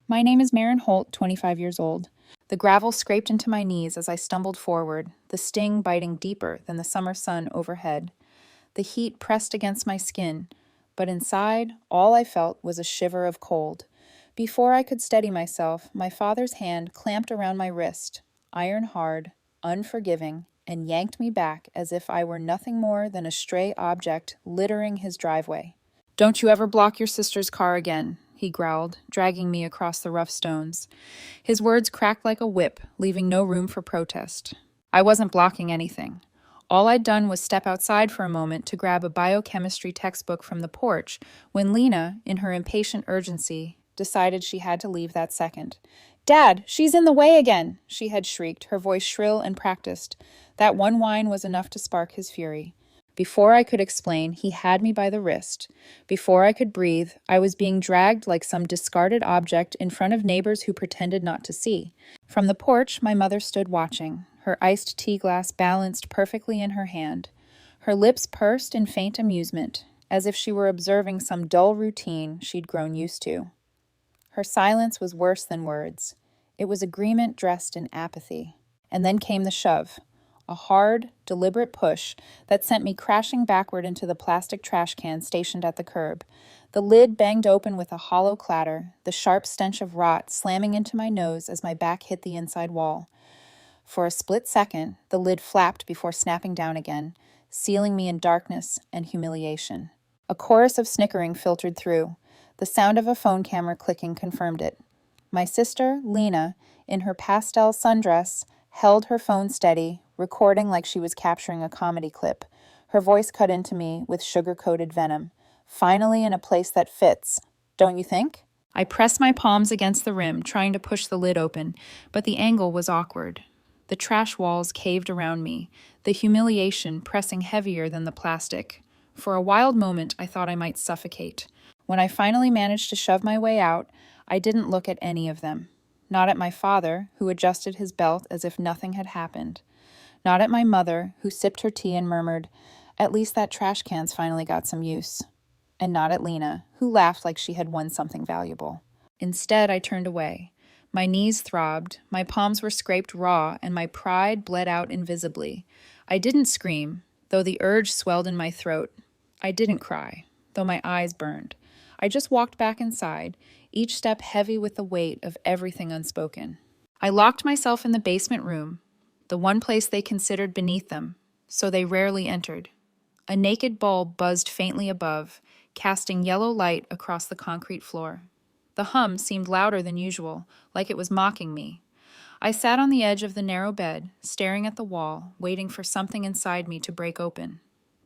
My name is Maren Holt, 25 years old. The gravel scraped into my knees as I stumbled forward, the sting biting deeper than the summer sun overhead. The heat pressed against my skin, but inside, all I felt was a shiver of cold. Before I could steady myself, my father's hand clamped around my wrist, iron hard, unforgiving, and yanked me back as if I were nothing more than a stray object littering his driveway. "Don't you ever block your sister's car again," he growled, dragging me across the rough stones. His words cracked like a whip, leaving no room for protest. I wasn't blocking anything. All I'd done was step outside for a moment to grab a biochemistry textbook from the porch when Lena, in her impatient urgency, decided she had to leave that second. "Dad, she's in the way again!" she had shrieked, her voice shrill and practiced. That one whine was enough to spark his fury. Before I could explain, he had me by the wrist. Before I could breathe, I was being dragged like some discarded object in front of neighbors who pretended not to see. From the porch, my mother stood watching, her iced tea glass balanced perfectly in her hand. Her lips pursed in faint amusement, as if she were observing some dull routine she'd grown used to. Her silence was worse than words. It was agreement dressed in apathy. And then came the shove. A hard, deliberate push that sent me crashing backward into the plastic trash can stationed at the curb. The lid banged open with a hollow clatter, the sharp stench of rot slamming into my nose as my back hit the inside wall. For a split second, the lid flapped before snapping down again, sealing me in darkness and humiliation. A chorus of snickering filtered through. The sound of a phone camera clicking confirmed it. My sister, Lena, in her pastel sundress, held her phone steady, recording like she was capturing a comedy clip. Her voice cut into me with sugar-coated venom. "Finally in a place that fits, don't you think?" I pressed my palms against the rim, trying to push the lid open, but the angle was awkward. The trash walls caved around me, the humiliation pressing heavier than the plastic. For a wild moment, I thought I might suffocate. When I finally managed to shove my way out, I didn't look at any of them. Not at my father, who adjusted his belt as if nothing had happened. Not at my mother, who sipped her tea and murmured, "At least that trash can's finally got some use." And not at Lena, who laughed like she had won something valuable. Instead, I turned away. My knees throbbed, my palms were scraped raw, and my pride bled out invisibly. I didn't scream, though the urge swelled in my throat. I didn't cry, though my eyes burned. I just walked back inside, each step heavy with the weight of everything unspoken. I locked myself in the basement room, the one place they considered beneath them, so they rarely entered. A naked bulb buzzed faintly above, casting yellow light across the concrete floor. The hum seemed louder than usual, like it was mocking me. I sat on the edge of the narrow bed, staring at the wall, waiting for something inside me to break open.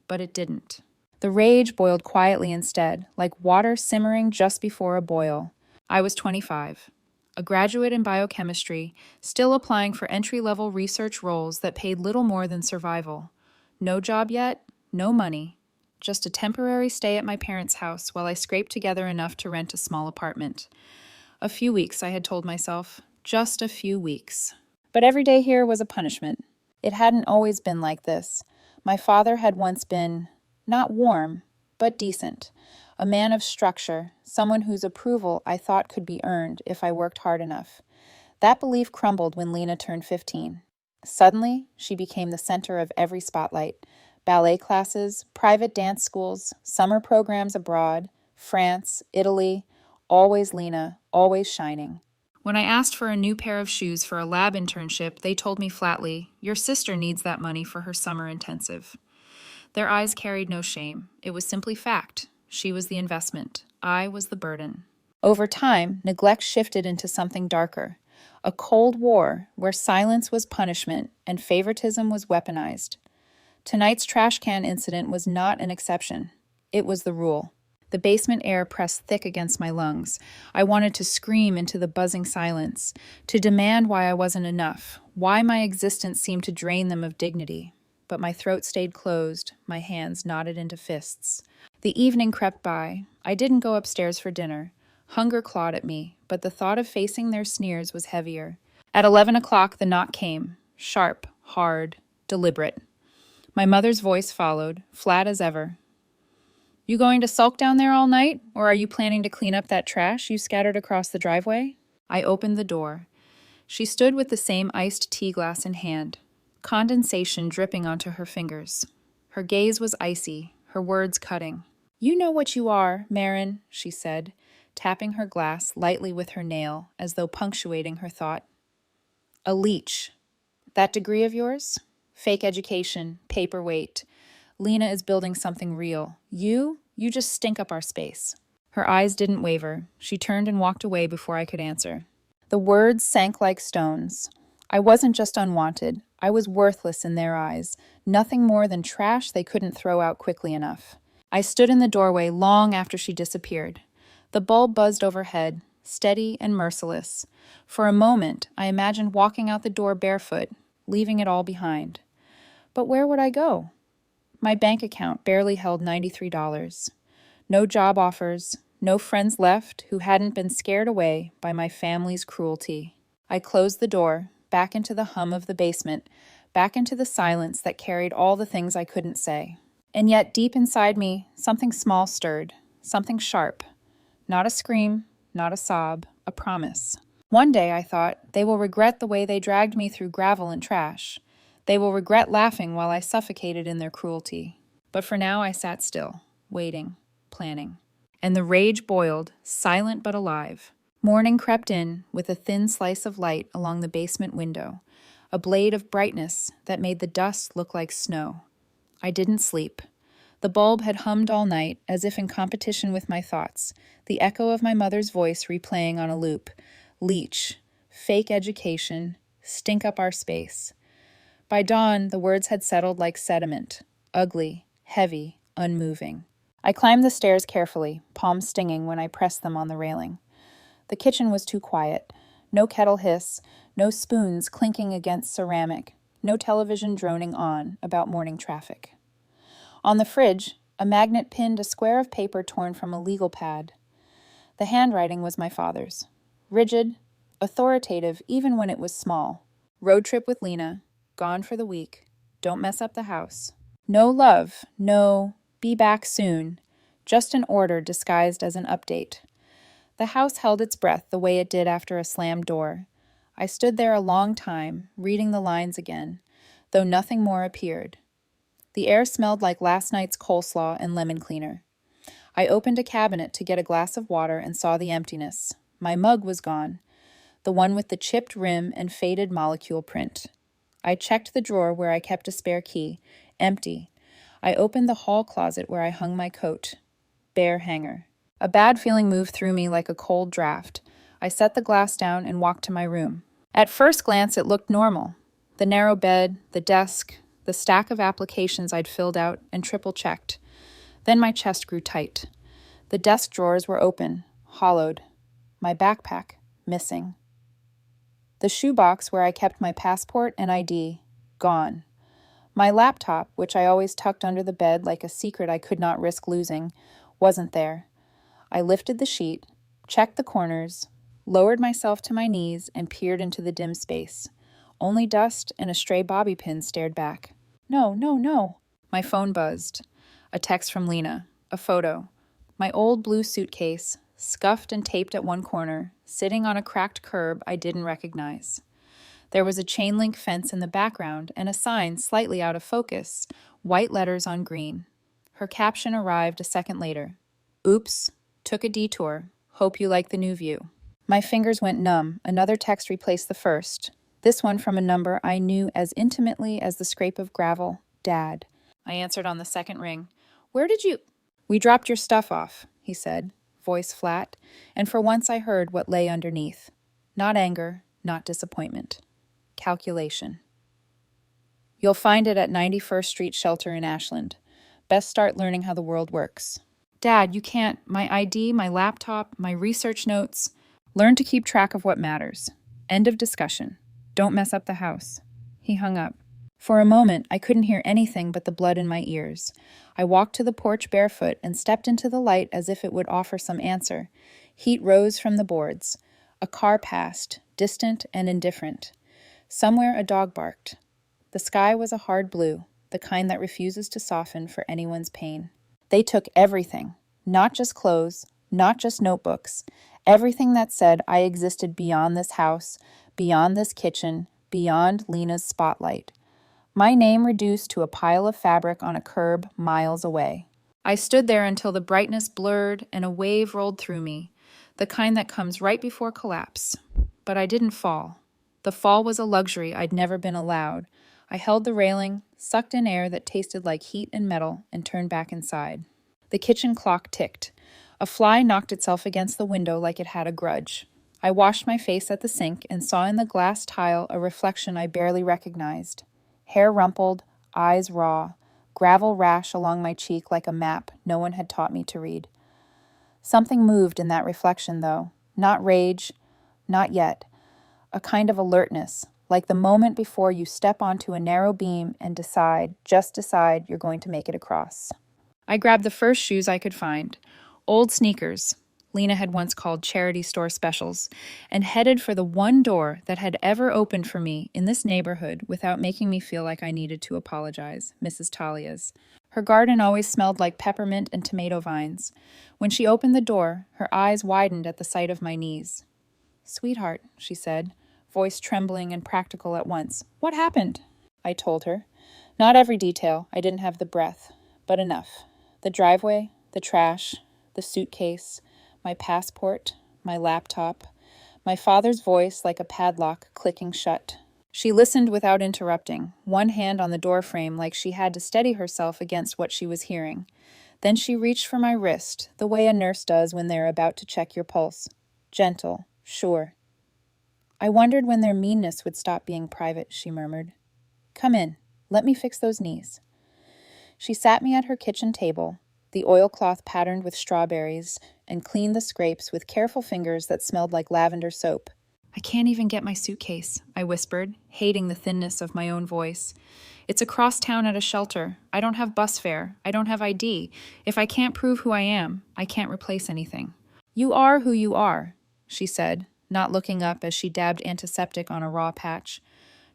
But it didn't. The rage boiled quietly instead, like water simmering just before a boil. I was 25, a graduate in biochemistry, still applying for entry-level research roles that paid little more than survival. No job yet, no money. Just a temporary stay at my parents' house while I scraped together enough to rent a small apartment. A few weeks, I had told myself. Just a few weeks. But every day here was a punishment. It hadn't always been like this. My father had once been, not warm, but decent. A man of structure, someone whose approval I thought could be earned if I worked hard enough. That belief crumbled when Lena turned 15. Suddenly, she became the center of every spotlight. Ballet classes, private dance schools, summer programs abroad, France, Italy, always Lena, always shining. When I asked for a new pair of shoes for a lab internship, they told me flatly, "Your sister needs that money for her summer intensive." Their eyes carried no shame. It was simply fact. She was the investment. I was the burden. Over time, neglect shifted into something darker. A cold war where silence was punishment and favoritism was weaponized. Tonight's trash can incident was not an exception. It was the rule. The basement air pressed thick against my lungs. I wanted to scream into the buzzing silence, to demand why I wasn't enough, why my existence seemed to drain them of dignity. But my throat stayed closed, my hands knotted into fists. The evening crept by. I didn't go upstairs for dinner. Hunger clawed at me, but the thought of facing their sneers was heavier. At 11 o'clock, the knock came, sharp, hard, deliberate. My mother's voice followed, flat as ever. "You going to sulk down there all night, or are you planning to clean up that trash you scattered across the driveway?" I opened the door. She stood with the same iced tea glass in hand, condensation dripping onto her fingers. Her gaze was icy, her words cutting. "You know what you are, Maren," she said, tapping her glass lightly with her nail as though punctuating her thought. "A leech. That degree of yours? Fake education, paperweight. Lena is building something real. You just stink up our space." Her eyes didn't waver. She turned and walked away before I could answer. The words sank like stones. I wasn't just unwanted. I was worthless in their eyes, nothing more than trash they couldn't throw out quickly enough. I stood in the doorway long after she disappeared. The bulb buzzed overhead, steady and merciless. For a moment, I imagined walking out the door barefoot, leaving it all behind. But where would I go? My bank account barely held $93. No job offers, no friends left who hadn't been scared away by my family's cruelty. I closed the door, back into the hum of the basement, back into the silence that carried all the things I couldn't say. And yet, deep inside me, something small stirred, something sharp. Not a scream, not a sob, a promise. One day, I thought, they will regret the way they dragged me through gravel and trash. They will regret laughing while I suffocated in their cruelty. But for now, I sat still, waiting, planning. And the rage boiled, silent but alive. Morning crept in with a thin slice of light along the basement window, a blade of brightness that made the dust look like snow. I didn't sleep. The bulb had hummed all night, as if in competition with my thoughts, the echo of my mother's voice replaying on a loop. Leech, fake education, stink up our space. By dawn, the words had settled like sediment, ugly, heavy, unmoving. I climbed the stairs carefully, palms stinging when I pressed them on the railing. The kitchen was too quiet. No kettle hiss, no spoons clinking against ceramic, no television droning on about morning traffic. On the fridge, a magnet pinned a square of paper torn from a legal pad. The handwriting was my father's. Rigid, authoritative even when it was small. Road trip with Lena, gone for the week, don't mess up the house. No love, no be back soon, just an order disguised as an update. The house held its breath the way it did after a slammed door. I stood there a long time, reading the lines again, though nothing more appeared. The air smelled like last night's coleslaw and lemon cleaner. I opened a cabinet to get a glass of water and saw the emptiness. My mug was gone, the one with the chipped rim and faded molecule print. I checked the drawer where I kept a spare key, empty. I opened the hall closet where I hung my coat. Bare hanger. A bad feeling moved through me like a cold draft. I set the glass down and walked to my room. At first glance, it looked normal. The narrow bed, the desk, the stack of applications I'd filled out and triple-checked. Then my chest grew tight. The desk drawers were open, hollowed. My backpack, missing. The shoebox where I kept my passport and ID, gone. My laptop, which I always tucked under the bed like a secret I could not risk losing, wasn't there. I lifted the sheet, checked the corners, lowered myself to my knees, and peered into the dim space. Only dust and a stray bobby pin stared back. No, no, no. My phone buzzed. A text from Lena. A photo. My old blue suitcase, scuffed and taped at one corner, sitting on a cracked curb I didn't recognize. There was a chain link fence in the background and a sign slightly out of focus, white letters on green. Her caption arrived a second later. Oops, took a detour. Hope you like the new view. My fingers went numb. Another text replaced the first. This one from a number I knew as intimately as the scrape of gravel. Dad. I answered on the second ring. Where did you... We dropped your stuff off, he said, voice flat, and for once I heard what lay underneath. Not anger, not disappointment. Calculation. You'll find it at 91st Street Shelter in Ashland. Best start learning how the world works. Dad, you can't. My ID, my laptop, my research notes. Learn to keep track of what matters. End of discussion. Don't mess up the house. He hung up. For a moment, I couldn't hear anything but the blood in my ears. I walked to the porch barefoot and stepped into the light as if it would offer some answer. Heat rose from the boards. A car passed, distant and indifferent. Somewhere a dog barked. The sky was a hard blue, the kind that refuses to soften for anyone's pain. They took everything, not just clothes, not just notebooks, Everything that said I existed beyond this house, beyond this kitchen, beyond Lena's spotlight. My name reduced to a pile of fabric on a curb miles away. I stood there until the brightness blurred and a wave rolled through me, the kind that comes right before collapse. But I didn't fall. The fall was a luxury I'd never been allowed. I held the railing, sucked in air that tasted like heat and metal, and turned back inside. The kitchen clock ticked. A fly knocked itself against the window like it had a grudge. I washed my face at the sink and saw in the glass tile a reflection I barely recognized. Hair rumpled, eyes raw, gravel rash along my cheek like a map no one had taught me to read. Something moved in that reflection, though. Not rage, not yet. A kind of alertness, like the moment before you step onto a narrow beam and just decide you're going to make it across. I grabbed the first shoes I could find, old sneakers, Lena had once called charity store specials, and headed for the one door that had ever opened for me in this neighborhood without making me feel like I needed to apologize, Mrs. Talia's. Her garden always smelled like peppermint and tomato vines. When she opened the door, her eyes widened at the sight of my knees. "Sweetheart," she said, voice trembling and practical at once. "What happened?" I told her. Not every detail, I didn't have the breath, but enough. The driveway, the trash, the suitcase, my passport, my laptop, my father's voice like a padlock clicking shut. She listened without interrupting, one hand on the doorframe like she had to steady herself against what she was hearing. Then she reached for my wrist, the way a nurse does when they're about to check your pulse. Gentle, sure. I wondered when their meanness would stop being private, she murmured. "Come in. Let me fix those knees." She sat me at her kitchen table, the oilcloth patterned with strawberries, and cleaned the scrapes with careful fingers that smelled like lavender soap. "I can't even get my suitcase," I whispered, hating the thinness of my own voice. "It's across town at a shelter. I don't have bus fare. I don't have ID. If I can't prove who I am, I can't replace anything." "You are who you are," she said, not looking up as she dabbed antiseptic on a raw patch.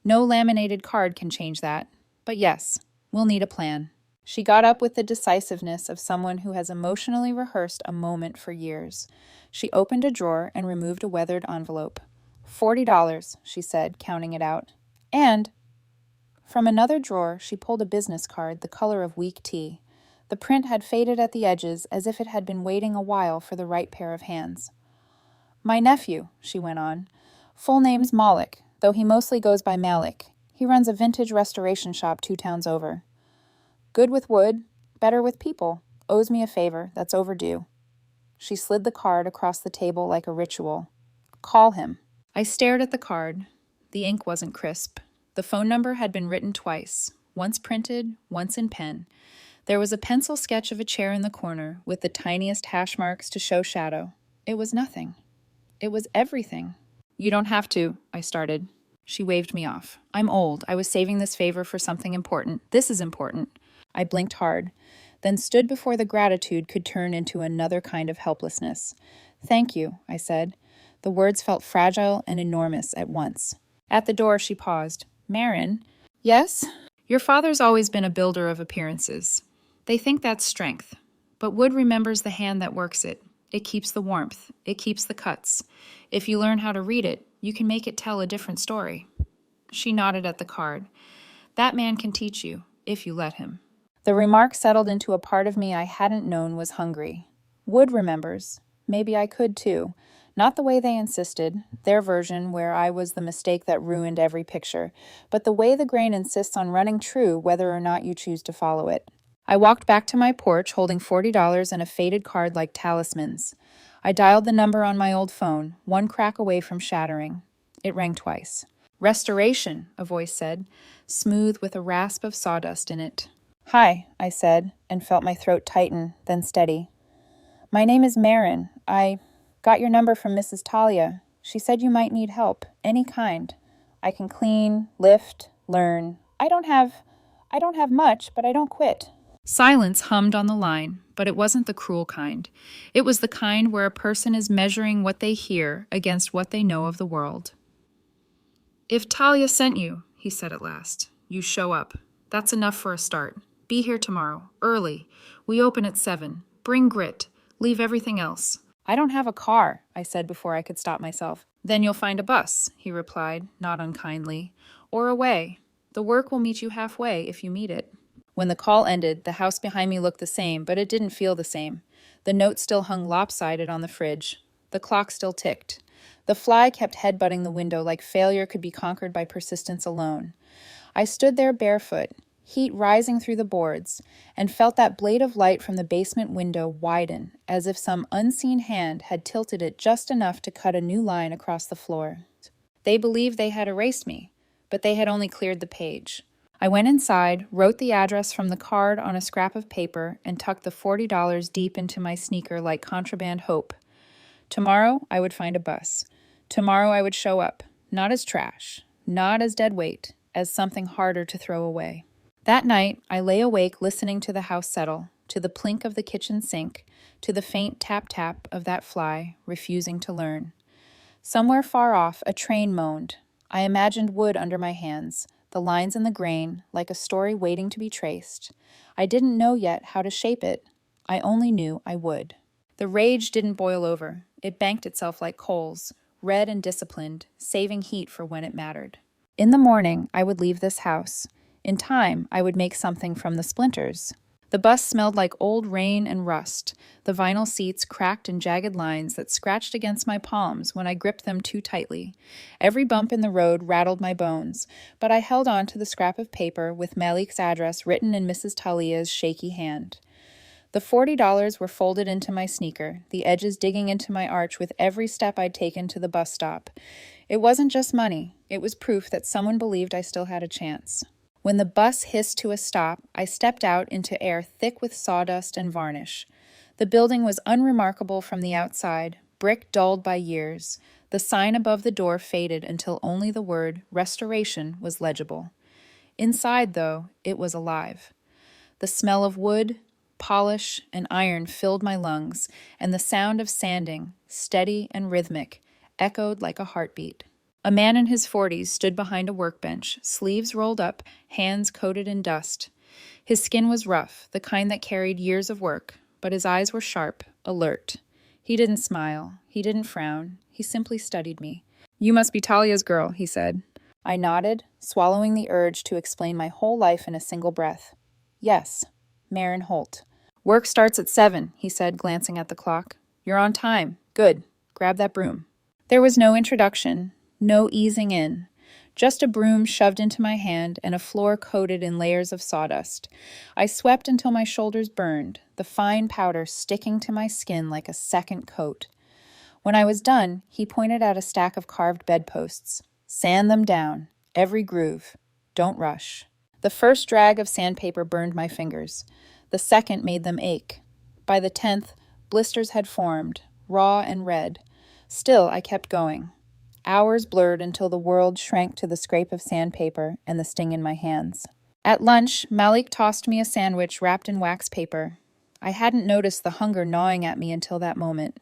"No laminated card can change that. But yes, we'll need a plan." She got up with the decisiveness of someone who has emotionally rehearsed a moment for years. She opened a drawer and removed a weathered envelope. $40, she said, counting it out. And from another drawer, she pulled a business card the color of weak tea. The print had faded at the edges as if it had been waiting a while for the right pair of hands. "My nephew," she went on. "Full name's Malik, though he mostly goes by Malik. He runs a vintage restoration shop 2 towns over. Good with wood, better with people. Owes me a favor that's overdue." She slid the card across the table like a ritual. "Call him." I stared at the card. The ink wasn't crisp. The phone number had been written twice, once printed, once in pen. There was a pencil sketch of a chair in the corner with the tiniest hash marks to show shadow. It was nothing. It was everything. "You don't have to," I started. She waved me off. "I'm old. I was saving this favor for something important. This is important." I blinked hard, then stood before the gratitude could turn into another kind of helplessness. "Thank you," I said. The words felt fragile and enormous at once. At the door, she paused. "Maren?" "Yes?" "Your father's always been a builder of appearances. They think that's strength. But wood remembers the hand that works it. It keeps the warmth. It keeps the cuts. If you learn how to read it, you can make it tell a different story." She nodded at the card. "That man can teach you, if you let him." The remark settled into a part of me I hadn't known was hungry. Wood remembers. Maybe I could too. Not the way they insisted, their version where I was the mistake that ruined every picture, but the way the grain insists on running true whether or not you choose to follow it. I walked back to my porch holding $40 and a faded card like talismans. I dialed the number on my old phone, one crack away from shattering. It rang twice. "Restoration," a voice said, smooth with a rasp of sawdust in it. "Hi," I said, and felt my throat tighten, then steady. "My name is Maren. I got your number from Mrs. Talia. She said you might need help, any kind. I can clean, lift, learn. I don't have much, but I don't quit." Silence hummed on the line, but it wasn't the cruel kind. It was the kind where a person is measuring what they hear against what they know of the world. "If Talia sent you," he said at last, "you show up. That's enough for a start. Be here tomorrow, early. We open at 7. Bring grit. Leave everything else. I don't have a car, I said before I could stop myself. Then you'll find a bus, he replied, not unkindly. Or a way. The work will meet you halfway if you meet it. When the call ended, the house behind me looked the same, but it didn't feel the same. The note still hung lopsided on the fridge. The clock still ticked. The fly kept headbutting the window like failure could be conquered by persistence alone. I stood there barefoot, heat rising through the boards, and felt that blade of light from the basement window widen, as if some unseen hand had tilted it just enough to cut a new line across the floor. They believed they had erased me, but they had only cleared the page. I went inside, wrote the address from the card on a scrap of paper, and tucked the $40 deep into my sneaker like contraband hope. Tomorrow, I would find a bus. Tomorrow, I would show up, not as trash, not as dead weight, as something harder to throw away. That night, I lay awake listening to the house settle, to the plink of the kitchen sink, to the faint tap-tap of that fly, refusing to learn. Somewhere far off, a train moaned. I imagined wood under my hands, the lines in the grain, like a story waiting to be traced. I didn't know yet how to shape it. I only knew I would. The rage didn't boil over. It banked itself like coals, red and disciplined, saving heat for when it mattered. In the morning, I would leave this house. In time, I would make something from the splinters. The bus smelled like old rain and rust, the vinyl seats cracked in jagged lines that scratched against my palms when I gripped them too tightly. Every bump in the road rattled my bones, but I held on to the scrap of paper with Malik's address written in Mrs. Talia's shaky hand. The $40 were folded into my sneaker, the edges digging into my arch with every step I'd taken to the bus stop. It wasn't just money. It was proof that someone believed I still had a chance. When the bus hissed to a stop, I stepped out into air thick with sawdust and varnish. The building was unremarkable from the outside, brick dulled by years. The sign above the door faded until only the word restoration was legible. Inside, though, it was alive. The smell of wood, polish, and iron filled my lungs, and the sound of sanding, steady and rhythmic, echoed like a heartbeat. A man in his 40s stood behind a workbench, sleeves rolled up, hands coated in dust. His skin was rough, the kind that carried years of work, but his eyes were sharp, alert. He didn't smile. He didn't frown. He simply studied me. "You must be Talia's girl," he said. I nodded, swallowing the urge to explain my whole life in a single breath. "Yes, Maren Holt." "Work starts at 7, he said, glancing at the clock. "You're on time. Good. Grab that broom." There was no introduction. No easing in, just a broom shoved into my hand and a floor coated in layers of sawdust. I swept until my shoulders burned, the fine powder sticking to my skin like a second coat. When I was done, he pointed at a stack of carved bedposts. "Sand them down, every groove. Don't rush." The first drag of sandpaper burned my fingers. The second made them ache. By the 10th, blisters had formed, raw and red. Still, I kept going. Hours blurred until the world shrank to the scrape of sandpaper and the sting in my hands. At lunch, Malik tossed me a sandwich wrapped in wax paper. I hadn't noticed the hunger gnawing at me until that moment.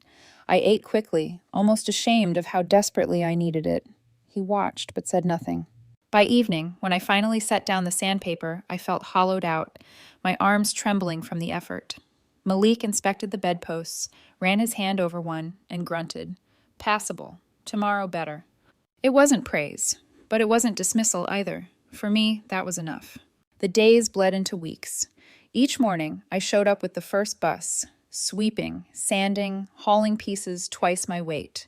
I ate quickly, almost ashamed of how desperately I needed it. He watched, but said nothing. By evening, when I finally set down the sandpaper, I felt hollowed out, my arms trembling from the effort. Malik inspected the bedposts, ran his hand over one, and grunted. "Passable. Tomorrow better." It wasn't praise, but it wasn't dismissal either. For me, that was enough. The days bled into weeks. Each morning, I showed up with the first bus, sweeping, sanding, hauling pieces twice my weight.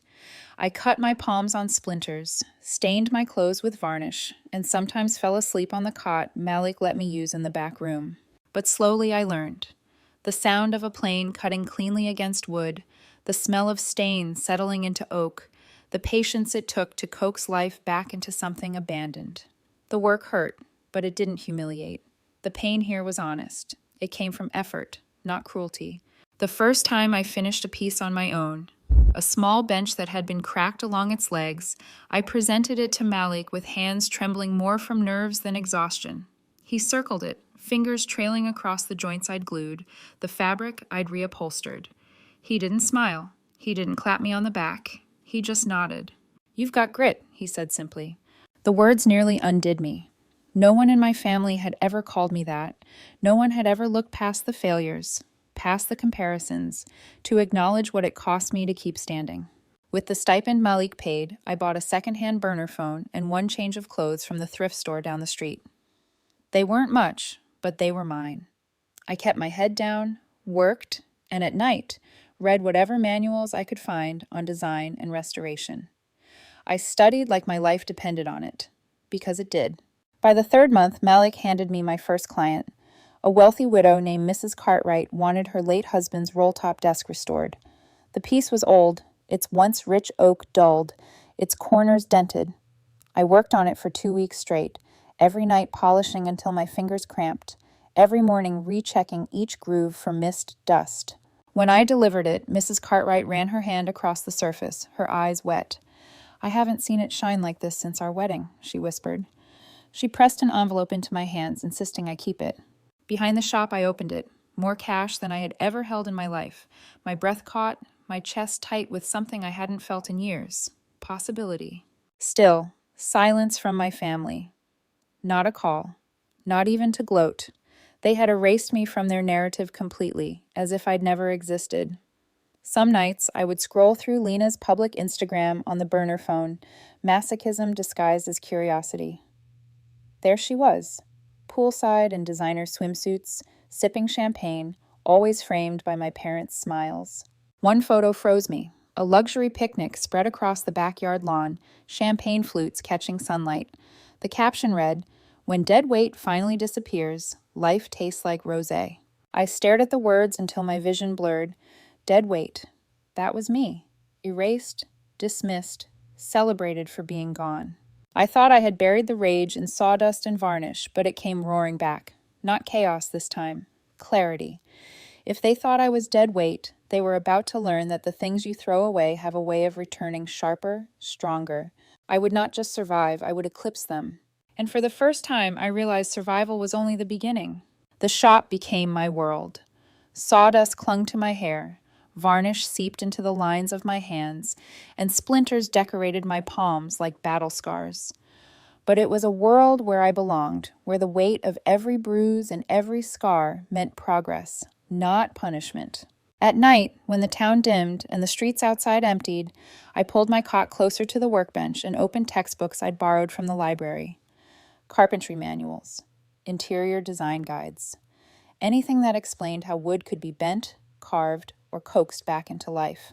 I cut my palms on splinters, stained my clothes with varnish, and sometimes fell asleep on the cot Malik let me use in the back room. But slowly I learned. The sound of a plane cutting cleanly against wood, the smell of stain settling into oak, the patience it took to coax life back into something abandoned. The work hurt, but it didn't humiliate. The pain here was honest. It came from effort, not cruelty. The first time I finished a piece on my own, a small bench that had been cracked along its legs, I presented it to Malik with hands trembling more from nerves than exhaustion. He circled it, fingers trailing across the joints I'd glued, the fabric I'd reupholstered. He didn't smile. He didn't clap me on the back. He just nodded. "You've got grit," he said simply. The words nearly undid me. No one in my family had ever called me that. No one had ever looked past the failures. past the comparisons, to acknowledge what it cost me to keep standing. With the stipend Malik paid, I bought a secondhand burner phone and one change of clothes from the thrift store down the street. They weren't much, but they were mine. I kept my head down, worked, and at night, read whatever manuals I could find on design and restoration. I studied like my life depended on it, because it did. By the third month, Malik handed me my first client. A wealthy widow named Mrs. Cartwright wanted her late husband's roll-top desk restored. The piece was old, its once rich oak dulled, its corners dented. I worked on it for 2 weeks straight, every night polishing until my fingers cramped, every morning rechecking each groove for missed dust. When I delivered it, Mrs. Cartwright ran her hand across the surface, her eyes wet. "I haven't seen it shine like this since our wedding," she whispered. She pressed an envelope into my hands, insisting I keep it. Behind the shop, I opened it. More cash than I had ever held in my life. My breath caught, my chest tight with something I hadn't felt in years. Possibility. Still, silence from my family. Not a call. Not even to gloat. They had erased me from their narrative completely, as if I'd never existed. Some nights, I would scroll through Lena's public Instagram on the burner phone, masochism disguised as curiosity. There she was, poolside in designer swimsuits, sipping champagne, always framed by my parents' smiles. One photo froze me, a luxury picnic spread across the backyard lawn, champagne flutes catching sunlight. The caption read, "When dead weight finally disappears, life tastes like rosé." I stared at the words until my vision blurred. Dead weight. That was me. Erased, dismissed, celebrated for being gone. I thought I had buried the rage in sawdust and varnish, but it came roaring back. Not chaos this time. Clarity. If they thought I was dead weight, they were about to learn that the things you throw away have a way of returning sharper, stronger. I would not just survive, I would eclipse them. And for the first time, I realized survival was only the beginning. The shop became my world. Sawdust clung to my hair. Varnish seeped into the lines of my hands, and splinters decorated my palms like battle scars. But it was a world where I belonged, where the weight of every bruise and every scar meant progress, not punishment. At night, when the town dimmed and the streets outside emptied, I pulled my cot closer to the workbench and opened textbooks I'd borrowed from the library. Carpentry manuals, interior design guides, anything that explained how wood could be bent, carved, or coaxed back into life.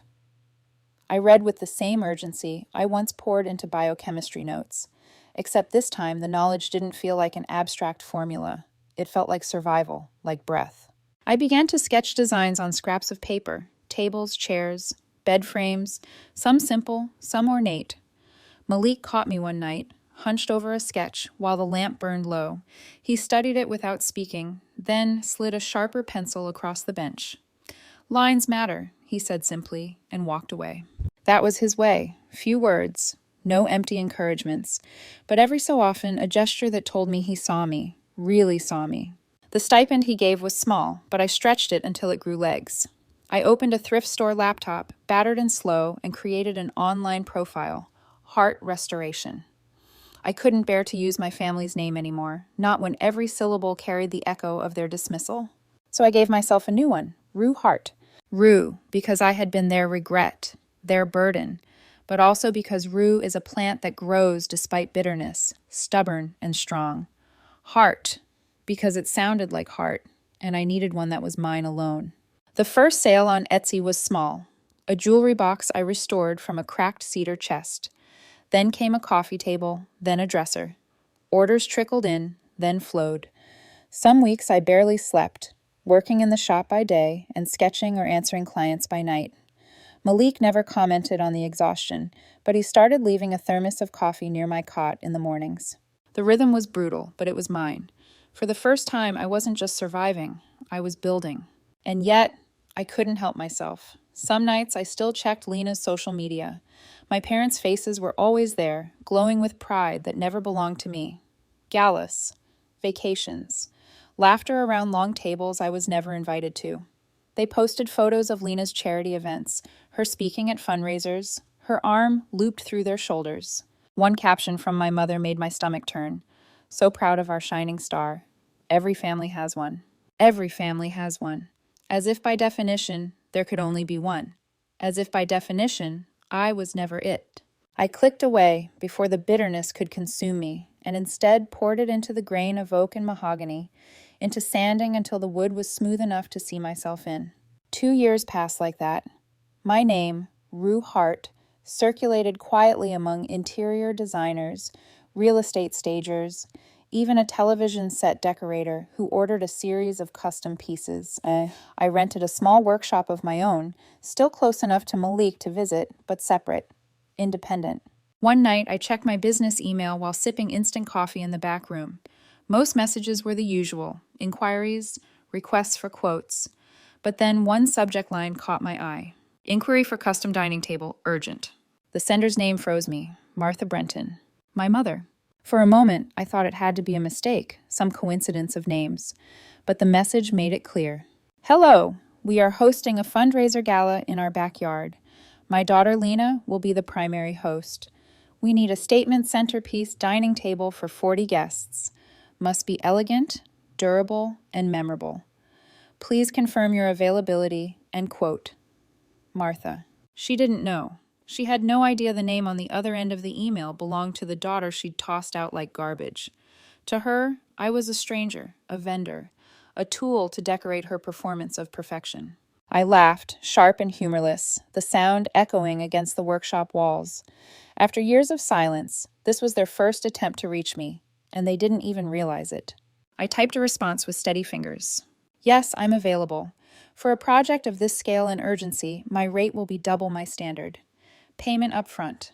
I read with the same urgency I once poured into biochemistry notes, except this time the knowledge didn't feel like an abstract formula. It felt like survival, like breath. I began to sketch designs on scraps of paper, tables, chairs, bed frames, some simple, some ornate. Malik caught me one night, hunched over a sketch while the lamp burned low. He studied it without speaking, then slid a sharper pencil across the bench. "Lines matter," he said simply, and walked away. That was his way. Few words, no empty encouragements, but every so often a gesture that told me he saw me, really saw me. The stipend he gave was small, but I stretched it until it grew legs. I opened a thrift store laptop, battered and slow, and created an online profile, Heart Restoration. I couldn't bear to use my family's name anymore, not when every syllable carried the echo of their dismissal. So I gave myself a new one, Rue Hart. Rue, because I had been their regret, their burden, but also because rue is a plant that grows despite bitterness, stubborn and strong. Heart, because it sounded like heart, and I needed one that was mine alone. The first sale on Etsy was small, a jewelry box I restored from a cracked cedar chest. Then came a coffee table, then a dresser. Orders trickled in, then flowed. Some weeks I barely slept, working in the shop by day and sketching or answering clients by night. Malik never commented on the exhaustion, but he started leaving a thermos of coffee near my cot in the mornings. The rhythm was brutal, but it was mine. For the first time, I wasn't just surviving, I was building. And yet, I couldn't help myself. Some nights I still checked Lena's social media. My parents' faces were always there, glowing with pride that never belonged to me. Galas, vacations, laughter around long tables I was never invited to. They posted photos of Lena's charity events, her speaking at fundraisers, her arm looped through their shoulders. One caption from my mother made my stomach turn. "So proud of our shining star. Every family has one. Every family has one." As if by definition, there could only be one. As if by definition, I was never it. I clicked away before the bitterness could consume me, and instead poured it into the grain of oak and mahogany, into sanding until the wood was smooth enough to see myself in. 2 years passed like that. My name, Rue Hart, circulated quietly among interior designers, real estate stagers, even a television set decorator who ordered a series of custom pieces. I rented a small workshop of my own, still close enough to Malik to visit, but separate, independent. One night, I checked my business email while sipping instant coffee in the back room. Most messages were the usual: inquiries, requests for quotes. But then one subject line caught my eye. Inquiry for custom dining table, urgent. The sender's name froze me. Martha Brenton. My mother. For a moment, I thought it had to be a mistake, some coincidence of names. But the message made it clear. Hello, we are hosting a fundraiser gala in our backyard. My daughter Lena will be the primary host. We need a statement centerpiece dining table for 40 guests. Must be elegant, durable, and memorable. Please confirm your availability and quote. Martha. She didn't know. She had no idea the name on the other end of the email belonged to the daughter she'd tossed out like garbage. To her, I was a stranger, a vendor, a tool to decorate her performance of perfection. I laughed, sharp and humorless, the sound echoing against the workshop walls. After years of silence, this was their first attempt to reach me, and they didn't even realize it. I typed a response with steady fingers. Yes, I'm available. For a project of this scale and urgency, my rate will be double my standard. Payment up front.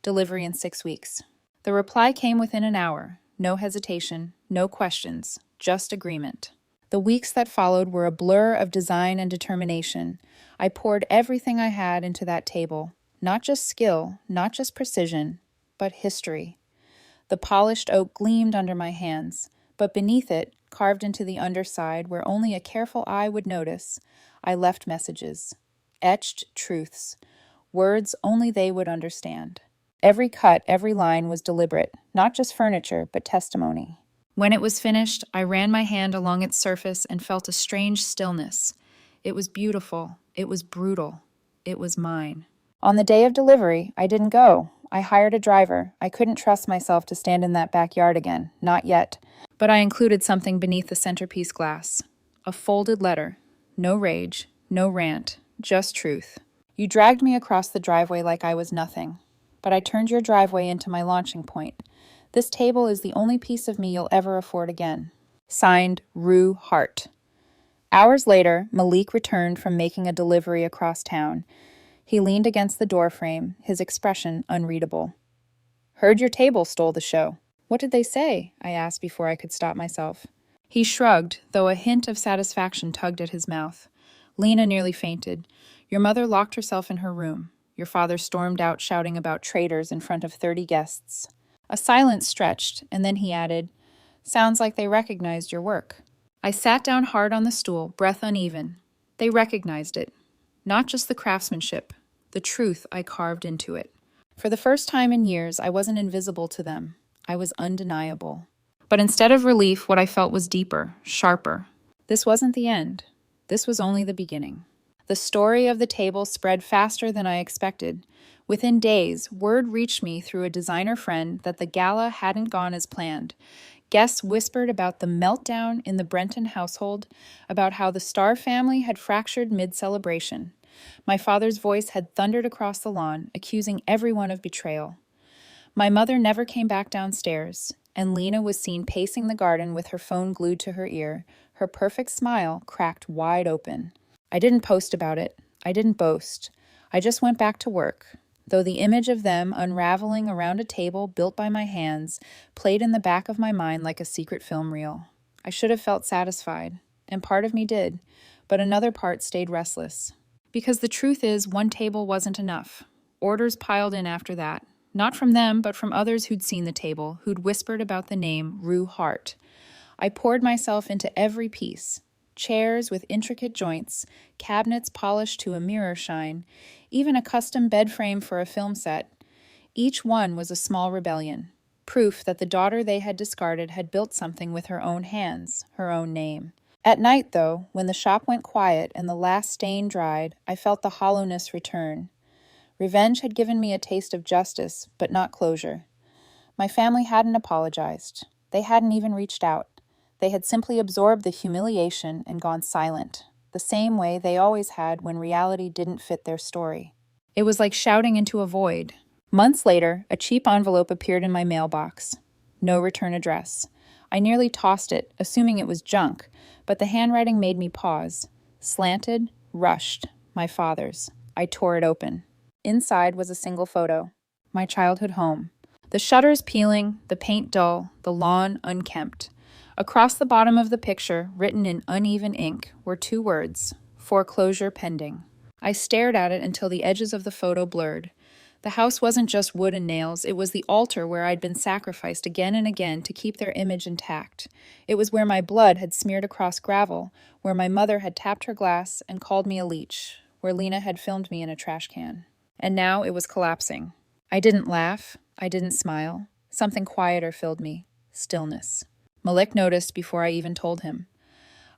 Delivery in 6 weeks. The reply came within an hour. No hesitation, no questions, just agreement. The weeks that followed were a blur of design and determination. I poured everything I had into that table. Not just skill, not just precision, but history. The polished oak gleamed under my hands, but beneath it, carved into the underside where only a careful eye would notice, I left messages. Etched truths. Words only they would understand. Every cut, every line was deliberate, not just furniture, but testimony. When it was finished, I ran my hand along its surface and felt a strange stillness. It was beautiful. It was brutal. It was mine. On the day of delivery, I didn't go. I hired a driver. I couldn't trust myself to stand in that backyard again. Not yet. But I included something beneath the centerpiece glass. A folded letter. No rage, no rant, just truth. You dragged me across the driveway like I was nothing. But I turned your driveway into my launching point. This table is the only piece of me you'll ever afford again. Signed, Rue Hart. Hours later, Malik returned from making a delivery across town. He leaned against the doorframe, his expression unreadable. Heard your table stole the show. What did they say? I asked before I could stop myself. He shrugged, though a hint of satisfaction tugged at his mouth. Lena nearly fainted. Your mother locked herself in her room. Your father stormed out shouting about traitors in front of 30 guests. A silence stretched, and then he added, Sounds like they recognized your work. I sat down hard on the stool, breath uneven. They recognized it. Not just the craftsmanship, the truth I carved into it. For the first time in years, I wasn't invisible to them. I was undeniable. But instead of relief, what I felt was deeper, sharper. This wasn't the end. This was only the beginning. The story of the table spread faster than I expected. Within days, word reached me through a designer friend that the gala hadn't gone as planned. Guests whispered about the meltdown in the Brenton household, about how the Starr family had fractured mid-celebration. My father's voice had thundered across the lawn, accusing everyone of betrayal. My mother never came back downstairs, and Lena was seen pacing the garden with her phone glued to her ear, her perfect smile cracked wide open. I didn't post about it. I didn't boast. I just went back to work, though the image of them unraveling around a table built by my hands played in the back of my mind like a secret film reel. I should have felt satisfied, and part of me did, but another part stayed restless. Because the truth is, one table wasn't enough. Orders piled in after that, not from them, but from others who'd seen the table, who'd whispered about the name Rue Hart. I poured myself into every piece. Chairs with intricate joints, cabinets polished to a mirror shine, even a custom bed frame for a film set. Each one was a small rebellion, proof that the daughter they had discarded had built something with her own hands, her own name. At night, though, when the shop went quiet and the last stain dried, I felt the hollowness return. Revenge had given me a taste of justice, but not closure. My family hadn't apologized. They hadn't even reached out. They had simply absorbed the humiliation and gone silent, the same way they always had when reality didn't fit their story. It was like shouting into a void. Months later, a cheap envelope appeared in my mailbox. No return address. I nearly tossed it, assuming it was junk, but the handwriting made me pause. Slanted, rushed, my father's. I tore it open. Inside was a single photo. My childhood home. The shutters peeling, the paint dull, the lawn unkempt. Across the bottom of the picture, written in uneven ink, were 2 words: foreclosure pending. I stared at it until the edges of the photo blurred. The house wasn't just wood and nails, it was the altar where I'd been sacrificed again and again to keep their image intact. It was where my blood had smeared across gravel, where my mother had tapped her glass and called me a leech, where Lena had filmed me in a trash can. And now it was collapsing. I didn't laugh. I didn't smile. Something quieter filled me. Stillness. Malik noticed before I even told him.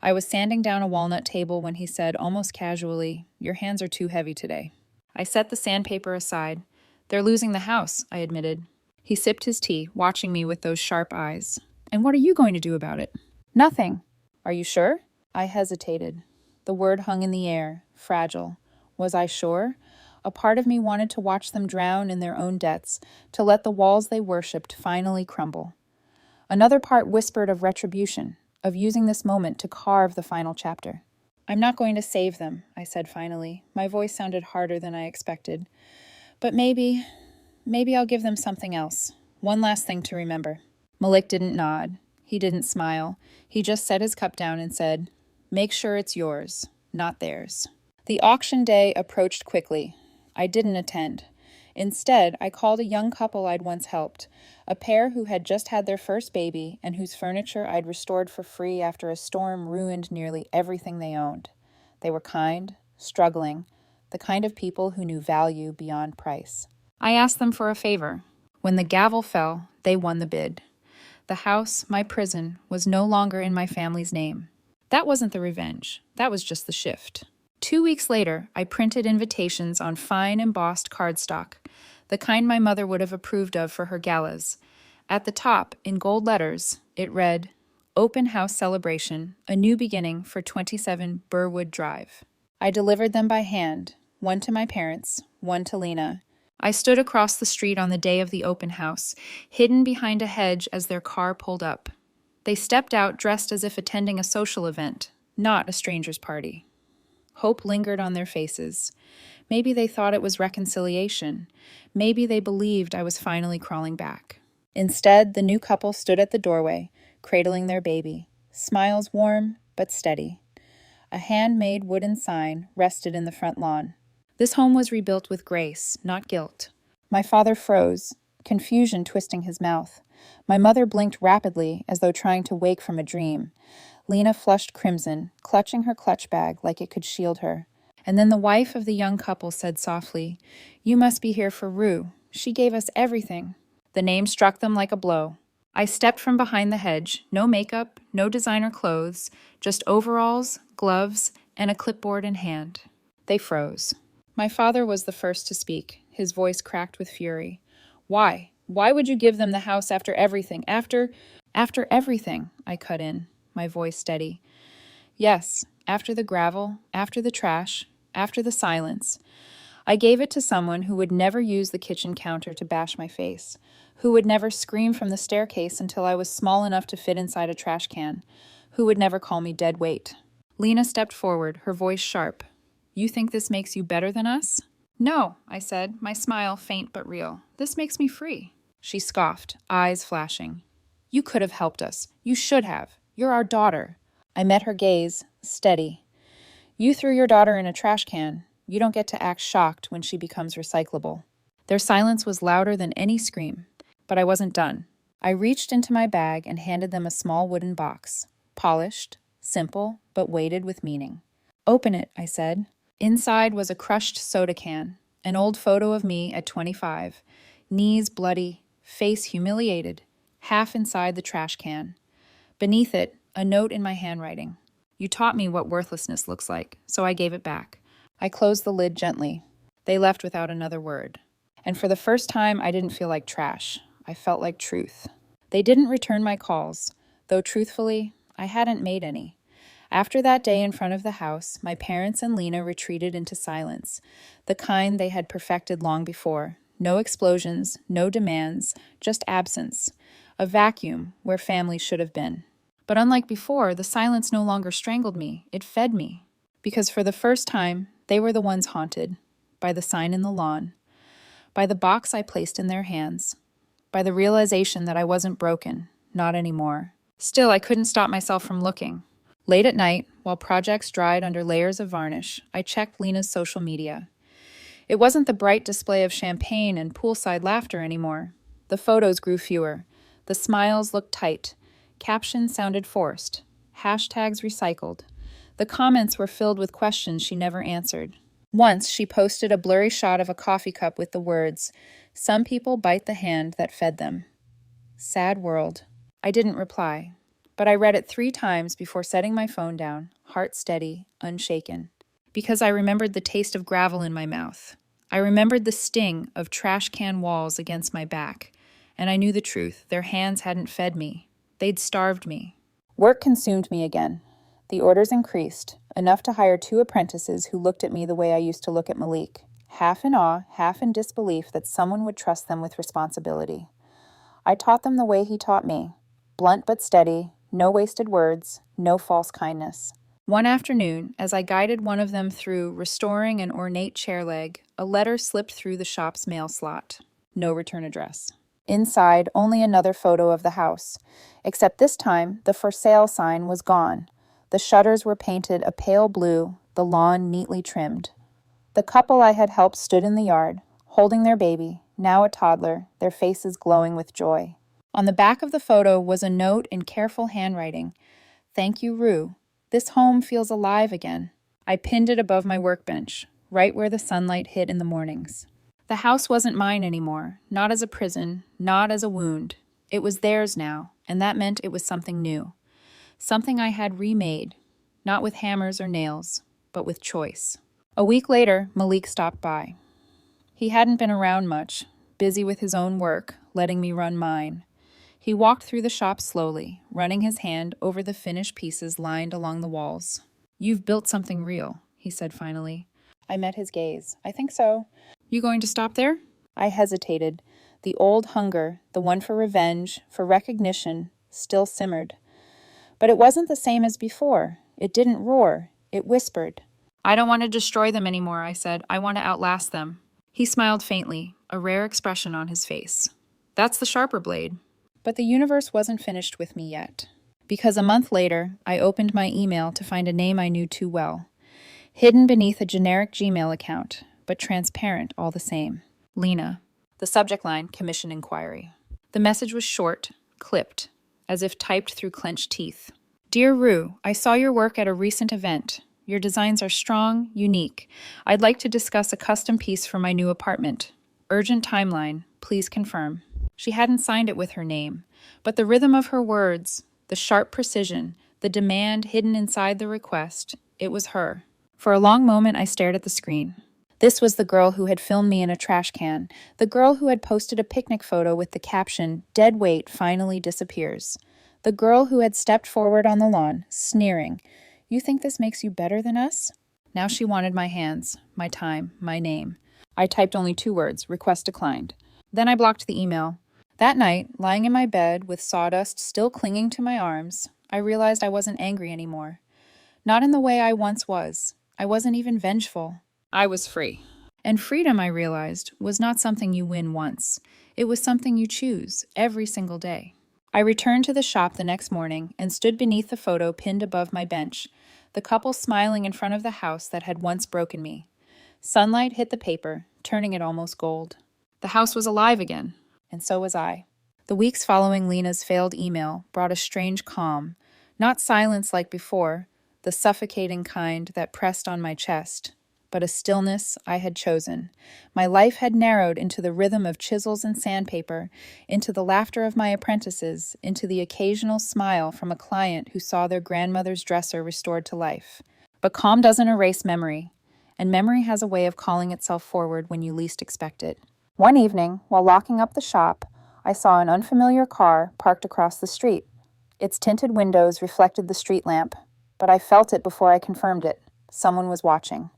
I was sanding down a walnut table when he said, almost casually, "Your hands are too heavy today." I set the sandpaper aside. "They're losing the house," I admitted. He sipped his tea, watching me with those sharp eyes. "And what are you going to do about it?" "Nothing." "Are you sure?" I hesitated. The word hung in the air, fragile. Was I sure? A part of me wanted to watch them drown in their own debts, to let the walls they worshipped finally crumble. Another part whispered of retribution, of using this moment to carve the final chapter. "I'm not going to save them," I said finally. My voice sounded harder than I expected. "But maybe I'll give them something else. One last thing to remember." Malik didn't nod. He didn't smile. He just set his cup down and said, "Make sure it's yours, not theirs." The auction day approached quickly. I didn't attend. Instead, I called a young couple I'd once helped, a pair who had just had their first baby and whose furniture I'd restored for free after a storm ruined nearly everything they owned. They were kind, struggling, the kind of people who knew value beyond price. I asked them for a favor. When the gavel fell, they won the bid. The house, my prison, was no longer in my family's name. That wasn't the revenge. That was just the shift. 2 weeks later, I printed invitations on fine embossed cardstock, the kind my mother would have approved of for her galas. At the top, in gold letters, it read, "Open House Celebration, a new beginning for 27 Burwood Drive." I delivered them by hand, one to my parents, one to Lena. I stood across the street on the day of the open house, hidden behind a hedge as their car pulled up. They stepped out dressed as if attending a social event, not a stranger's party. Hope lingered on their faces. Maybe they thought it was reconciliation. Maybe they believed I was finally crawling back. Instead, the new couple stood at the doorway, cradling their baby, smiles warm but steady. A handmade wooden sign rested in the front lawn. This home was rebuilt with grace, not guilt. My father froze, confusion twisting his mouth. My mother blinked rapidly, as though trying to wake from a dream. Lena flushed crimson, clutching her clutch bag like it could shield her. And then the wife of the young couple said softly, "You must be here for Rue. She gave us everything." The name struck them like a blow. I stepped from behind the hedge, no makeup, no designer clothes, just overalls, gloves, and a clipboard in hand. They froze. My father was the first to speak, his voice cracked with fury. "Why? Why would you give them the house after everything? After everything," I cut in, my voice steady. "Yes, after the gravel, after the trash, after the silence. I gave it to someone who would never use the kitchen counter to bash my face, who would never scream from the staircase until I was small enough to fit inside a trash can, who would never call me dead weight." Lena stepped forward, her voice sharp. "You think this makes you better than us?" "No," I said, my smile faint but real. "This makes me free." She scoffed, eyes flashing. "You could have helped us. You should have. You're our daughter." I met her gaze, steady. "You threw your daughter in a trash can. You don't get to act shocked when she becomes recyclable." Their silence was louder than any scream, but I wasn't done. I reached into my bag and handed them a small wooden box, polished, simple, but weighted with meaning. "Open it," I said. Inside was a crushed soda can, an old photo of me at 25, knees bloody, face humiliated, half inside the trash can. Beneath it, a note in my handwriting. You taught me what worthlessness looks like, so I gave it back. I closed the lid gently. They left without another word. And for the first time, I didn't feel like trash. I felt like truth. They didn't return my calls, though truthfully, I hadn't made any. After that day in front of the house, my parents and Lena retreated into silence, the kind they had perfected long before. No explosions, no demands, just absence. A vacuum where family should have been. But unlike before, the silence no longer strangled me, it fed me. Because for the first time, they were the ones haunted. By the sign in the lawn. By the box I placed in their hands. By the realization that I wasn't broken, not anymore. Still, I couldn't stop myself from looking. Late at night, while projects dried under layers of varnish, I checked Lena's social media. It wasn't the bright display of champagne and poolside laughter anymore. The photos grew fewer. The smiles looked tight. Captions sounded forced. Hashtags recycled. The comments were filled with questions she never answered. Once, she posted a blurry shot of a coffee cup with the words, "Some people bite the hand that fed them." Sad world. I didn't reply, but I read it 3 times before setting my phone down, heart steady, unshaken. Because I remembered the taste of gravel in my mouth. I remembered the sting of trash can walls against my back. And I knew the truth. Their hands hadn't fed me. They'd starved me. Work consumed me again. The orders increased, enough to hire 2 apprentices who looked at me the way I used to look at Malik, half in awe, half in disbelief that someone would trust them with responsibility. I taught them the way he taught me, blunt but steady, no wasted words, no false kindness. One afternoon, as I guided one of them through restoring an ornate chair leg, a letter slipped through the shop's mail slot. No return address. Inside, only another photo of the house, except this time the for sale sign was gone. The shutters were painted a pale blue, the lawn neatly trimmed. The couple I had helped stood in the yard, holding their baby, now a toddler, their faces glowing with joy. On the back of the photo was a note in careful handwriting. "Thank you, Rue. This home feels alive again." I pinned it above my workbench, right where the sunlight hit in the mornings. The house wasn't mine anymore, not as a prison, not as a wound. It was theirs now, and that meant it was something new. Something I had remade, not with hammers or nails, but with choice. A week later, Malik stopped by. He hadn't been around much, busy with his own work, letting me run mine. He walked through the shop slowly, running his hand over the finished pieces lined along the walls. "You've built something real," he said finally. I met his gaze. "I think so." "You going to stop there?" I hesitated. The old hunger, the one for revenge, for recognition, still simmered. But it wasn't the same as before. It didn't roar. It whispered. "I don't want to destroy them anymore," I said. "I want to outlast them." He smiled faintly, a rare expression on his face. "That's the sharper blade." But the universe wasn't finished with me yet. Because a month later, I opened my email to find a name I knew too well. Hidden beneath a generic Gmail account, but transparent all the same. Lena. The subject line, commission inquiry. The message was short, clipped, as if typed through clenched teeth. "Dear Rue, I saw your work at a recent event. Your designs are strong, unique. I'd like to discuss a custom piece for my new apartment. Urgent timeline. Please confirm." She hadn't signed it with her name, but the rhythm of her words, the sharp precision, the demand hidden inside the request, it was her. For a long moment, I stared at the screen. This was the girl who had filmed me in a trash can, the girl who had posted a picnic photo with the caption, "Dead weight finally disappears." The girl who had stepped forward on the lawn, sneering, "You think this makes you better than us?" Now she wanted my hands, my time, my name. I typed only 2 words, request declined. Then I blocked the email. That night, lying in my bed with sawdust still clinging to my arms, I realized I wasn't angry anymore. Not in the way I once was. I wasn't even vengeful. I was free. And freedom, I realized, was not something you win once. It was something you choose every single day. I returned to the shop the next morning and stood beneath the photo pinned above my bench, the couple smiling in front of the house that had once broken me. Sunlight hit the paper, turning it almost gold. The house was alive again, and so was I. The weeks following Lena's failed email brought a strange calm, not silence like before, the suffocating kind that pressed on my chest, but a stillness I had chosen. My life had narrowed into the rhythm of chisels and sandpaper, into the laughter of my apprentices, into the occasional smile from a client who saw their grandmother's dresser restored to life. But calm doesn't erase memory, and memory has a way of calling itself forward when you least expect it. One evening, while locking up the shop, I saw an unfamiliar car parked across the street. Its tinted windows reflected the street lamp, but I felt it before I confirmed it. Someone was watching.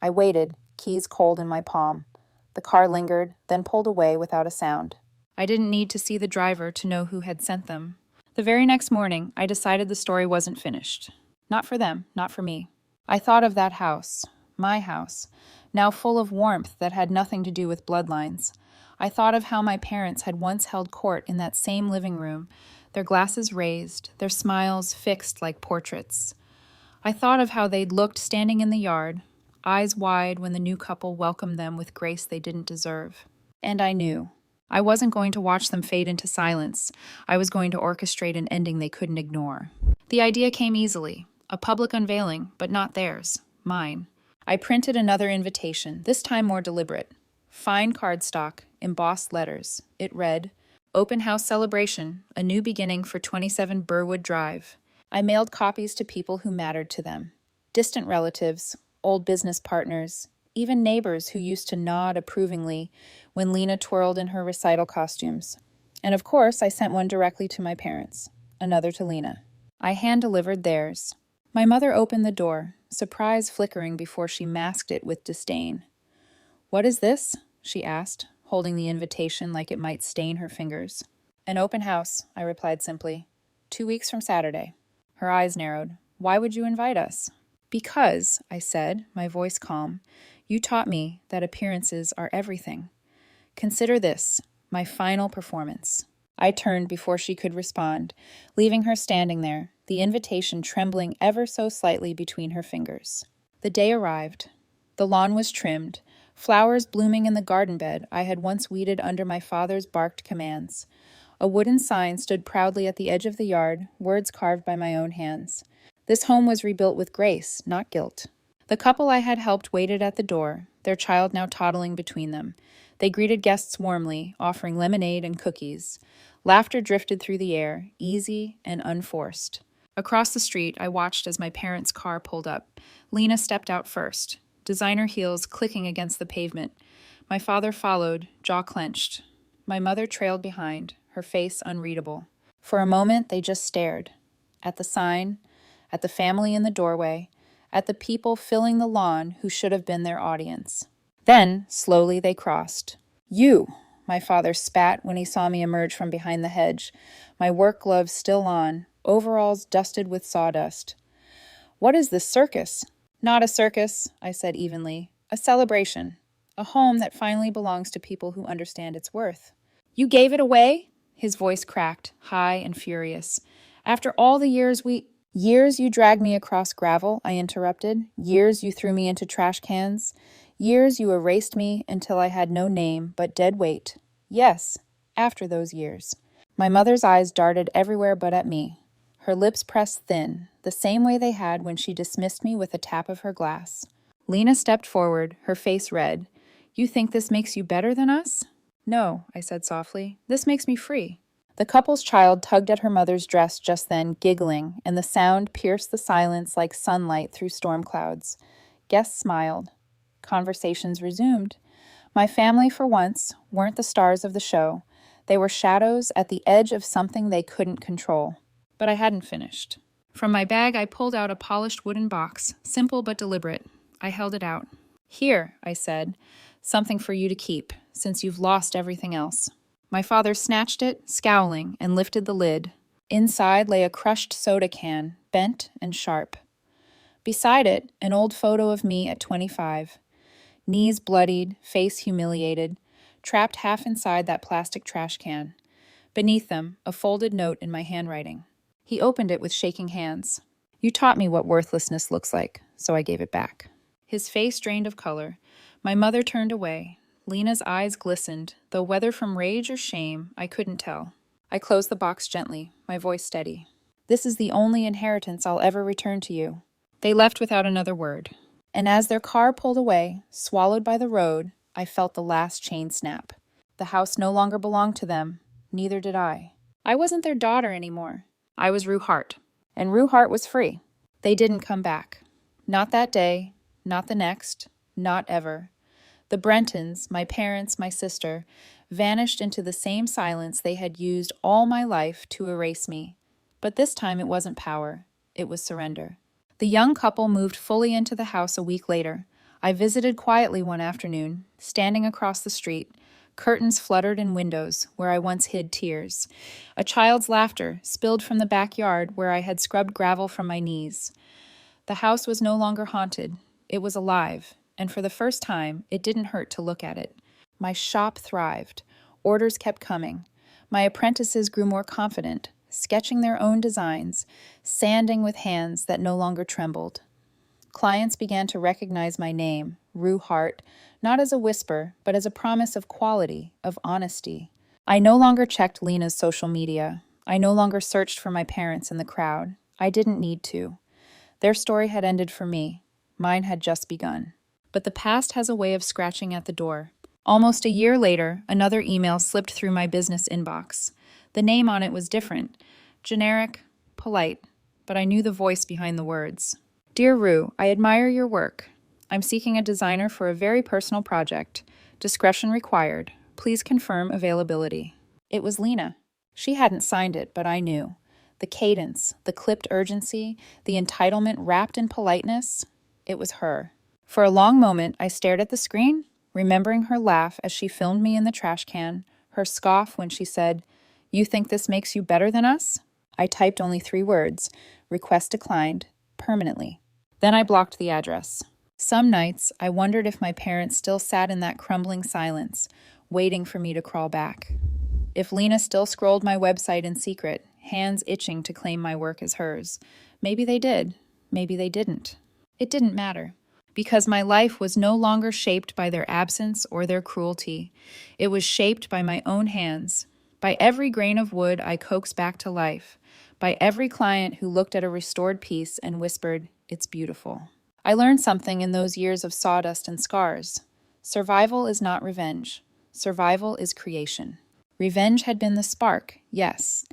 I waited, keys cold in my palm. The car lingered, then pulled away without a sound. I didn't need to see the driver to know who had sent them. The very next morning, I decided the story wasn't finished. Not for them, not for me. I thought of that house, my house, now full of warmth that had nothing to do with bloodlines. I thought of how my parents had once held court in that same living room, their glasses raised, their smiles fixed like portraits. I thought of how they'd looked standing in the yard, eyes wide when the new couple welcomed them with grace they didn't deserve. And I knew. I wasn't going to watch them fade into silence. I was going to orchestrate an ending they couldn't ignore. The idea came easily. A public unveiling, but not theirs. Mine. I printed another invitation, this time more deliberate. Fine cardstock, embossed letters. It read, "Open House Celebration, a new beginning for 27 Burwood Drive." I mailed copies to people who mattered to them. Distant relatives, old business partners, even neighbors who used to nod approvingly when Lena twirled in her recital costumes. And of course, I sent one directly to my parents, another to Lena. I hand-delivered theirs. My mother opened the door, surprise flickering before she masked it with disdain. "What is this?" she asked, holding the invitation like it might stain her fingers. "An open house," I replied simply. 2 weeks from Saturday. Her eyes narrowed. "Why would you invite us?" "Because," I said, my voice calm, "you taught me that appearances are everything. Consider this, my final performance." I turned before she could respond, leaving her standing there, the invitation trembling ever so slightly between her fingers. The day arrived. The lawn was trimmed, flowers blooming in the garden bed I had once weeded under my father's barked commands. A wooden sign stood proudly at the edge of the yard, words carved by my own hands. This home was rebuilt with grace, not guilt. The couple I had helped waited at the door, their child now toddling between them. They greeted guests warmly, offering lemonade and cookies. Laughter drifted through the air, easy and unforced. Across the street, I watched as my parents' car pulled up. Lena stepped out first, designer heels clicking against the pavement. My father followed, jaw clenched. My mother trailed behind, her face unreadable. For a moment, they just stared. At the sign, at the family in the doorway, at the people filling the lawn who should have been their audience. Then, slowly, they crossed. "You!" my father spat when he saw me emerge from behind the hedge, my work gloves still on, overalls dusted with sawdust. "What is this circus?" "Not a circus," I said evenly. "A celebration. A home that finally belongs to people who understand its worth." "You gave it away?" His voice cracked, high and furious. "After all the years Years you dragged me across gravel," I interrupted. "Years you threw me into trash cans. Years you erased me until I had no name but dead weight. Yes, after those years." My mother's eyes darted everywhere but at me. Her lips pressed thin, the same way they had when she dismissed me with a tap of her glass. Lena stepped forward, her face red. "You think this makes you better than us?" "No," I said softly. "This makes me free." The couple's child tugged at her mother's dress just then, giggling, and the sound pierced the silence like sunlight through storm clouds. Guests smiled. Conversations resumed. My family, for once, weren't the stars of the show. They were shadows at the edge of something they couldn't control. But I hadn't finished. From my bag, I pulled out a polished wooden box, simple but deliberate. I held it out. "Here," I said, "something for you to keep, since you've lost everything else." My father snatched it, scowling, and lifted the lid. Inside lay a crushed soda can, bent and sharp. Beside it, an old photo of me at 25. Knees bloodied, face humiliated, trapped half inside that plastic trash can. Beneath them, a folded note in my handwriting. He opened it with shaking hands. "You taught me what worthlessness looks like, so I gave it back." His face drained of color. My mother turned away. Lena's eyes glistened, though whether from rage or shame, I couldn't tell. I closed the box gently, my voice steady. "This is the only inheritance I'll ever return to you." They left without another word. And as their car pulled away, swallowed by the road, I felt the last chain snap. The house no longer belonged to them, neither did I. I wasn't their daughter anymore. I was Rue Hart, and Rue Hart was free. They didn't come back. Not that day, not the next, not ever. The Brentons, my parents, my sister, vanished into the same silence they had used all my life to erase me. But this time it wasn't power, it was surrender. The young couple moved fully into the house a week later. I visited quietly one afternoon, standing across the street. Curtains fluttered in windows where I once hid tears. A child's laughter spilled from the backyard where I had scrubbed gravel from my knees. The house was no longer haunted. It was alive, and for the first time, it didn't hurt to look at it. My shop thrived. Orders kept coming. My apprentices grew more confident, sketching their own designs, sanding with hands that no longer trembled. Clients began to recognize my name, Rue Hart, not as a whisper, but as a promise of quality, of honesty. I no longer checked Lena's social media. I no longer searched for my parents in the crowd. I didn't need to. Their story had ended for me. Mine had just begun. But the past has a way of scratching at the door. Almost a year later, another email slipped through my business inbox. The name on it was different. Generic, polite, but I knew the voice behind the words. Dear Rue, I admire your work. I'm seeking a designer for a very personal project. Discretion required. Please confirm availability. It was Lena. She hadn't signed it, but I knew. The cadence, the clipped urgency, the entitlement wrapped in politeness. It was her. For a long moment, I stared at the screen, remembering her laugh as she filmed me in the trash can, her scoff when she said, "You think this makes you better than us?" I typed only 3 words, request declined, permanently. Then I blocked the address. Some nights, I wondered if my parents still sat in that crumbling silence, waiting for me to crawl back. If Lena still scrolled my website in secret, hands itching to claim my work as hers. Maybe they did. Maybe they didn't. It didn't matter, because my life was no longer shaped by their absence or their cruelty. It was shaped by my own hands, by every grain of wood I coaxed back to life, by every client who looked at a restored piece and whispered, "It's beautiful." I learned something in those years of sawdust and scars. Survival is not revenge. Survival is creation. Revenge had been the spark, yes.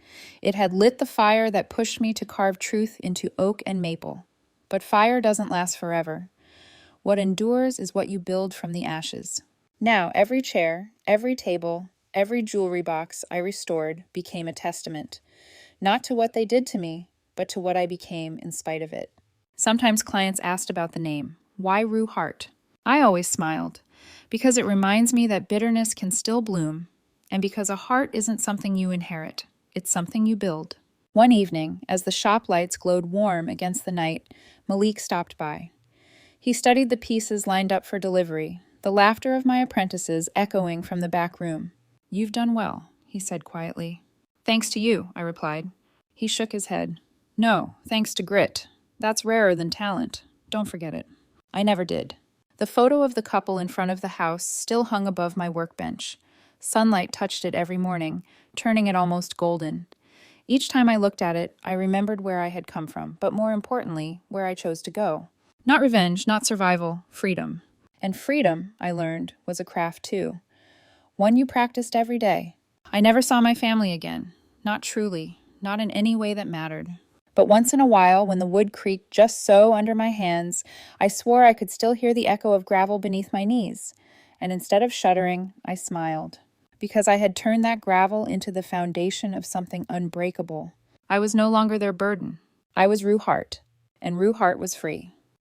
It had lit the fire that pushed me to carve truth into oak and maple. But fire doesn't last forever. What endures is what you build from the ashes. Now, every chair, every table, every jewelry box I restored became a testament, not to what they did to me, but to what I became in spite of it. Sometimes clients asked about the name. Why Rue Hart? I always smiled, because it reminds me that bitterness can still bloom, and because a heart isn't something you inherit, it's something you build. One evening, as the shop lights glowed warm against the night, Malik stopped by. He studied the pieces lined up for delivery, the laughter of my apprentices echoing from the back room. "You've done well," he said quietly. "Thanks to you," I replied. He shook his head. "No, thanks to grit. That's rarer than talent. Don't forget it." I never did. The photo of the couple in front of the house still hung above my workbench. Sunlight touched it every morning, turning it almost golden. Each time I looked at it, I remembered where I had come from, but more importantly, where I chose to go. Not revenge, not survival, freedom. And freedom, I learned, was a craft too. One you practiced every day. I never saw my family again. Not truly, not in any way that mattered. But once in a while, when the wood creaked just so under my hands, I swore I could still hear the echo of gravel beneath my knees. And instead of shuddering, I smiled. Because I had turned that gravel into the foundation of something unbreakable. I was no longer their burden. I was Rue Hart, and Rue Hart was free.